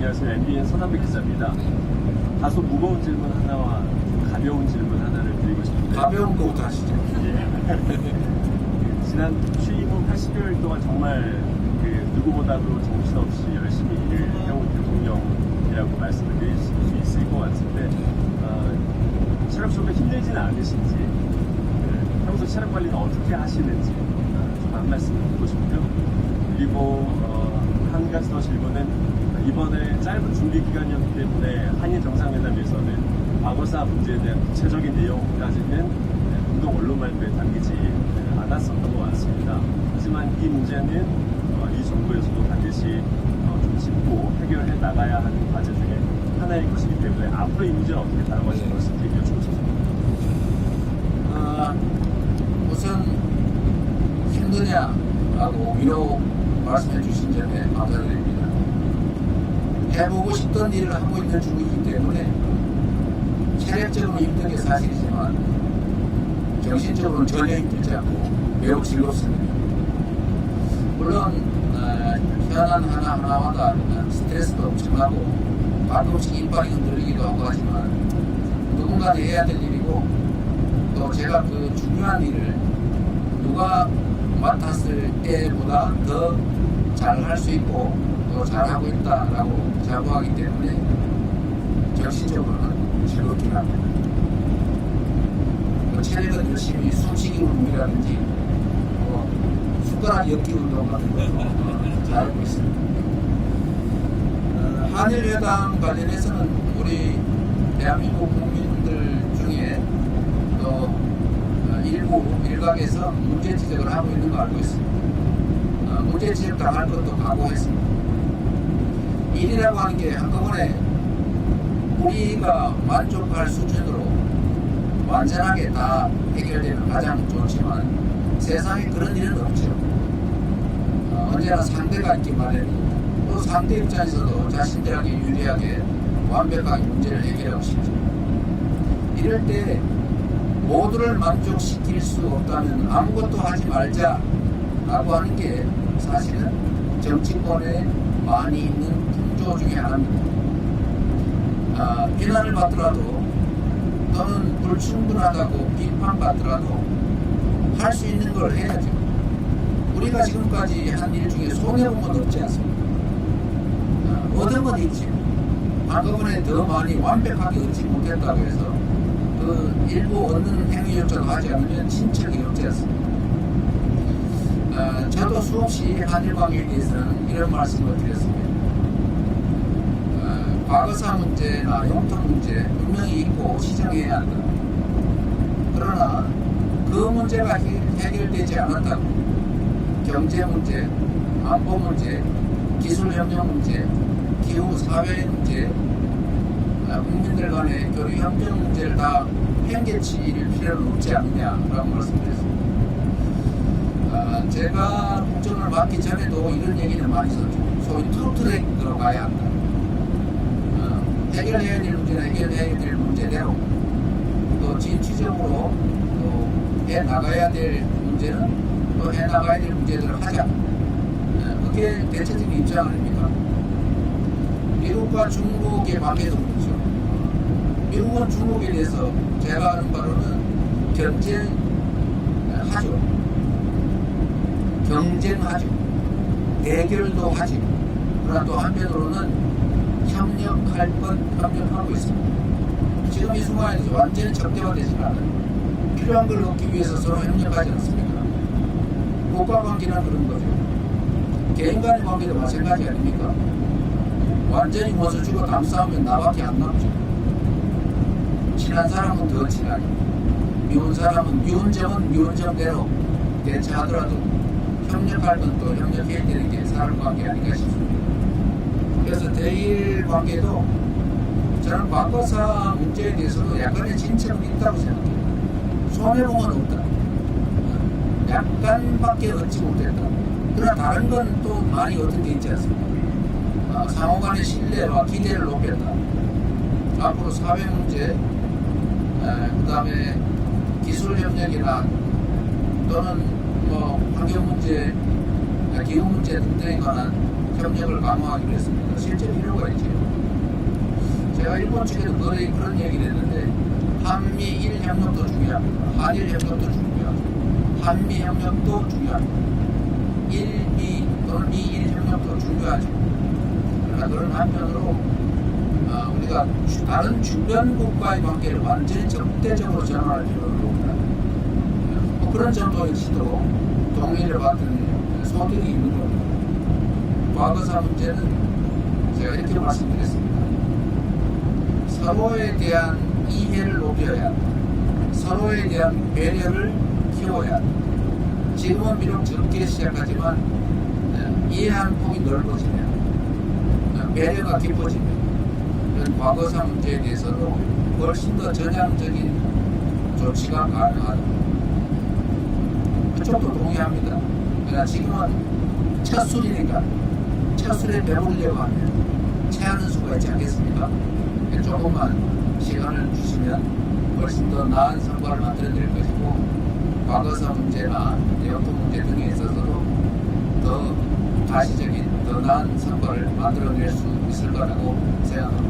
안녕하세요. MBN 서남백 기자입니다. 다소 무거운 질문 하나와 가벼운 질문 하나를 드리고 싶은데 가벼운 거부터 하시죠. 지난 취임 후 80여일 동안 정말 누구보다도 정신없이 열심히 일을 해온 대통령이라고 말씀을 드릴 수 있을 것 같은데 체력적으로 힘들지는 않으신지 평소 체력 관리는 어떻게 하시는지 좀 한 말씀 듣고 싶고요. 그리고 한 가지 더 질문은 이번에 짧은 준비 기간이었기 때문에 한일 정상회담에서는 과거사 문제에 대한 구체적인 내용까지는 공동 언론 발표에 담기지 않았었던 것 같습니다. 하지만 이 문제는 이 정부에서도 반드시 좀 짚고 해결해 나가야 하는 과제 중에 하나일 것이기 때문에 앞으로 이 문제를 어떻게 다뤄가실 것인지 여쭤보겠습니다. 우선 힘드냐라고 위로 말씀해 주신 점에 감사드립니다. 해보고 싶던 일을 하고 있는 중이기 때문에 체력적으로 힘든 게 사실이지만 정신적으로는 전혀 힘들지 않고 매우 즐겁습니다. 물론 현안 하나마다 스트레스도 엄청나고 가끔씩 이빨이 흔들리기도 하고 하지만 누군가는 해야 될 일이고 또 제가 그 중요한 일을 누가 맡았을 때보다 더 잘할 수 있고 또 잘하고 있다라고 자부하기 때문에 정신적으로는 즐겁긴 합니다. 체력은 열심히 숨쉬기 운동이라든지 숟가락 엮기 운동 같은 거 잘하고 있습니다. 한일회담 관련해서는 우리 대한민국 국민들 중에 또 일부 일각에서 문제 지적을 하고 있는 거 알고 있습니다. 문제 지적 당할 것도 각오했습니다. 일이라고 하는 게 한꺼번에 우리가 만족할 수준으로 완전하게 다 해결되면 가장 좋지만 세상에 그런 일은 없죠. 언제나 상대가 있기 마련이고 또 상대 입장에서도 자신들에게 유리하게 완벽하게 문제를 해결하고 싶죠. 이럴 때 모두를 만족시킬 수 없다면 아무것도 하지 말자라고 하는 게 사실은 정치권에 많이 있는 풍조 중에 하나입니다. 비난을 받더라도 또는 불충분하다고 비판받더라도 할 수 있는 걸 해야죠. 우리가 지금까지 한 일 중에 손해본 건 없지 않습니까? 얻은 건 있지. 한꺼번에 더 많이 완벽하게 얻지 못했다고 해서 그 일부 얻는 행위조차도 하지 않으면 진척이 없지 않습니까? 저도 수없이 한일 관계에 대해서는 이런 말씀을 드렸습니다. 과거사 문제나 영토 문제 분명히 있고 시정해야 한다. 그러나 그 문제가 해결되지 않았다고 경제 문제, 안보 문제, 기술협력 문제, 기후 사회 문제, 국민들 간의 교류 협력 문제를 다 팽개칠 필요는 없지 않느냐라고 말씀드렸습니다. 제가 국정을 맡기 전에도 이런 얘기를 많이 했었죠. 소위 투트랙으로 가야 한다. 해결해야 될 문제는 해결해야 될 문제대로 또 진취적으로 또 해나가야 될 문제는 또 해나가야 될 문제대로 하자. 그게 대체적인 입장 아닙니까? 미국과 중국의 관계도 그렇죠. 미국은 중국에 대해서 제가 아는 바로는 경쟁하죠. 경쟁하죠. 대결도 하죠. 그러나 또 한편으로는 협력할 것 협력하고 있습니다. 지금 이 순간에서 완전히 적대화되지는 않아요. 필요한 걸 얻기 위해서 서로 협력하지 않습니까? 국가관계는 그런 거죠. 개인 간의 관계도 마찬가지 아닙니까? 완전히 모서 주고 담 싸우면 나밖에 안 남죠. 친한 사람은 더 친하게, 미운 사람은 미운 점은 미운 점대로 대처하더라도 협력할 건 또 협력해야 되는 게 사람 관계 아닌가 싶습니다. 그래서 대일 관계도 저는 과거사 문제에 대해서도 약간의 진척은 있다고 생각해요. 손해본 건 없다. 약간밖에 얻지 못했다. 그러나 다른 건 또 많이 얻은 게 있지 않습니까? 상호 간의 신뢰와 기대를 높였다. 앞으로 사회 문제, 그 다음에 기술 협력이나 또는 환경 문제, 기후 문제 등등에 관한 협력을 강화하기로 했습니다. 실제 필요가 있죠. 제가 일본 측에도 거의 그런 얘기를 했는데 한미일 협력도 중요합니다. 한일 협력도 중요하고 한미 협력도 중요합니다. 일미 또는 미일 협력도 중요하죠. 그러나 그런 한편으로 우리가 다른 주변 국가의 관계를 완전히 적대적으로 전환할 필요는 없다. 그런 정도 역시도 동의를 받은 소득이 있는 겁니다. 과거사 문제는 제가 이렇게 말씀드렸습니다. 서로에 대한 이해를 높여야 한다. 서로에 대한 배려를 키워야 한다. 지금은 비록 적게 시작하지만 이해하는 폭이 넓어지면 배려가 깊어지면 이런 과거사 문제에 대해서도 훨씬 더 전향적인 조치가 가능하다. 그쪽도 동의합니다. 그러나 지금은 첫 술이니까 첫 술에 배우려고 하면 체하는 수가 있지 않겠습니까? 조금만 시간을 주시면 훨씬 더 나은 성과를 만들어낼 것이고 과거사 문제나 영토 문제 등에 있어서도 더 가시적인 더 나은 성과를 만들어낼 수 있을 거라고 생각합니다.